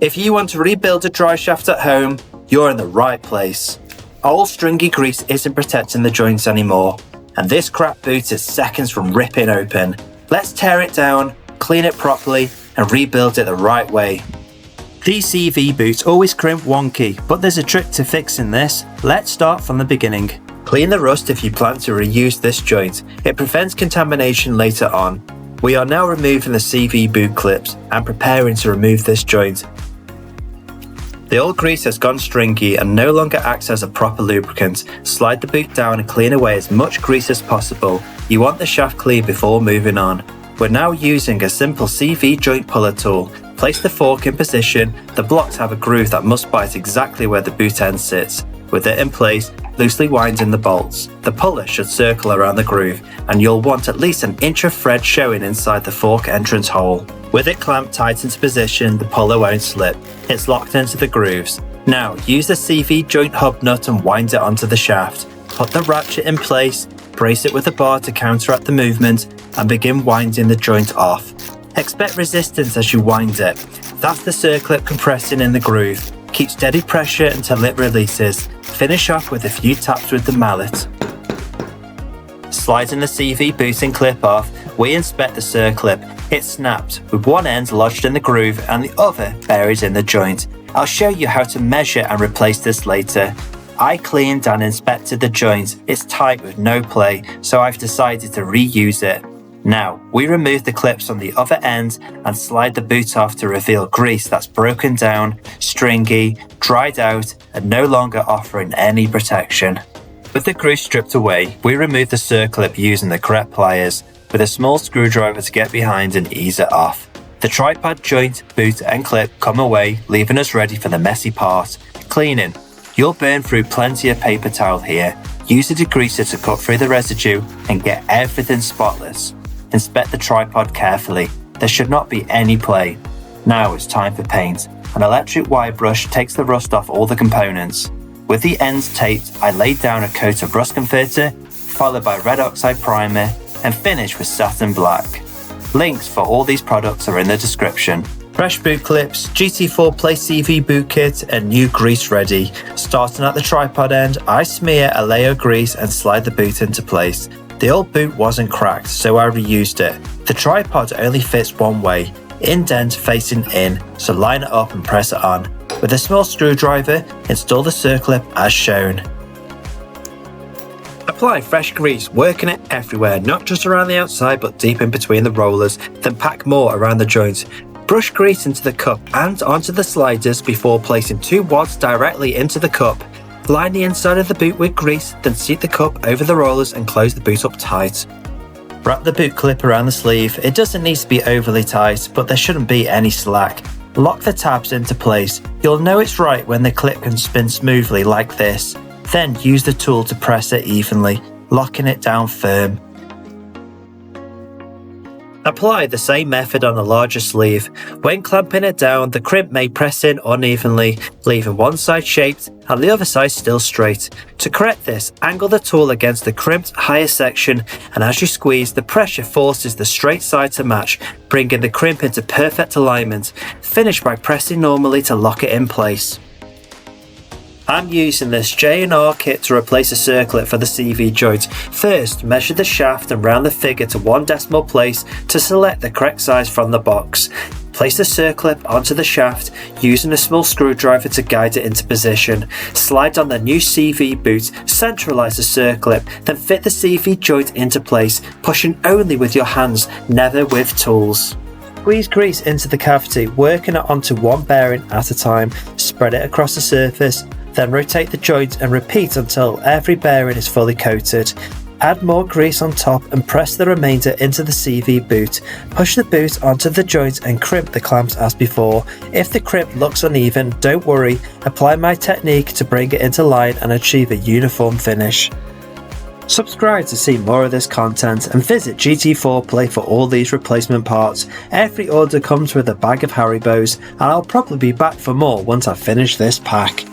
If you want to rebuild a driveshaft at home, you're in the right place. Old stringy grease isn't protecting the joints anymore, and this crap boot is seconds from ripping open. Let's tear it down, clean it properly, and rebuild it the right way. These CV boots always crimp wonky, but there's a trick to fixing this. Let's start from the beginning. Clean the rust if you plan to reuse this joint. It prevents contamination later on. We are now removing the CV boot clips and preparing to remove this joint. The old grease has gone stringy and no longer acts as a proper lubricant. Slide the boot down and clean away as much grease as possible. You want the shaft clean before moving on. We're now using a simple CV joint puller tool. Place the fork in position. The blocks have a groove that must bite exactly where the boot end sits. With it in place, loosely wind in the bolts. The puller should circle around the groove, and you'll want at least an inch of thread showing inside the fork entrance hole. With it clamped tight into position, the puller won't slip. It's locked into the grooves. Now, use the CV joint hub nut and wind it onto the shaft. Put the ratchet in place, brace it with a bar to counteract the movement, and begin winding the joint off. Expect resistance as you wind it. That's the circlip compressing in the groove. Keep steady pressure until it releases. Finish off with a few taps with the mallet. Sliding the CV booting clip off, we inspect the circlip. It's snapped, with one end lodged in the groove and the other buried in the joint. I'll show you how to measure and replace this later. I cleaned and inspected the joint. It's tight with no play, so I've decided to reuse it. Now, we remove the clips on the other end and slide the boot off to reveal grease that's broken down, stringy, dried out, and no longer offering any protection. With the grease stripped away, we remove the circlip using the correct pliers, with a small screwdriver to get behind and ease it off. The tripod joint, boot and clip come away, leaving us ready for the messy part, cleaning. You'll burn through plenty of paper towel here. Use a degreaser to cut through the residue and get everything spotless. Inspect the tripod carefully. There should not be any play. Now it's time for paint. An electric wire brush takes the rust off all the components. With the ends taped, I laid down a coat of rust converter, followed by red oxide primer, and finish with satin black. Links for all these products are in the description. Fresh boot clips, GT4 Play CV boot kit, and new grease ready. Starting at the tripod end, I smear a layer of grease and slide the boot into place. The old boot wasn't cracked, so I reused it. The tripod only fits one way, indent facing in, so line it up and press it on. With a small screwdriver, install the circlip as shown. Apply fresh grease, working it everywhere, not just around the outside but deep in between the rollers, then pack more around the joint. Brush grease into the cup and onto the sliders before placing 2 wads directly into the cup. Line the inside of the boot with grease, then seat the cup over the rollers and close the boot up tight. Wrap the boot clip around the sleeve. It doesn't need to be overly tight, but there shouldn't be any slack. Lock the tabs into place. You'll know it's right when the clip can spin smoothly like this. Then use the tool to press it evenly, locking it down firm. Apply the same method on a larger sleeve. When clamping it down, the crimp may press in unevenly, leaving one side shaped and the other side still straight. To correct this, angle the tool against the crimped higher section, and as you squeeze, the pressure forces the straight side to match, bringing the crimp into perfect alignment. Finish by pressing normally to lock it in place. I'm using this J&R kit to replace a circlip for the CV joint. First, measure the shaft and round the figure to 1 decimal place to select the correct size from the box. Place the circlip onto the shaft, using a small screwdriver to guide it into position. Slide on the new CV boot, centralize the circlip, then fit the CV joint into place, pushing only with your hands, never with tools. Squeeze grease into the cavity, working it onto one bearing at a time. Spread it across the surface, then rotate the joint and repeat until every bearing is fully coated. Add more grease on top and press the remainder into the CV boot. Push the boot onto the joint and crimp the clamps as before. If the crimp looks uneven, don't worry. Apply my technique to bring it into line and achieve a uniform finish. Subscribe to see more of this content and visit GT4 Play for all these replacement parts. Every order comes with a bag of Haribos, and I'll probably be back for more once I finish this pack.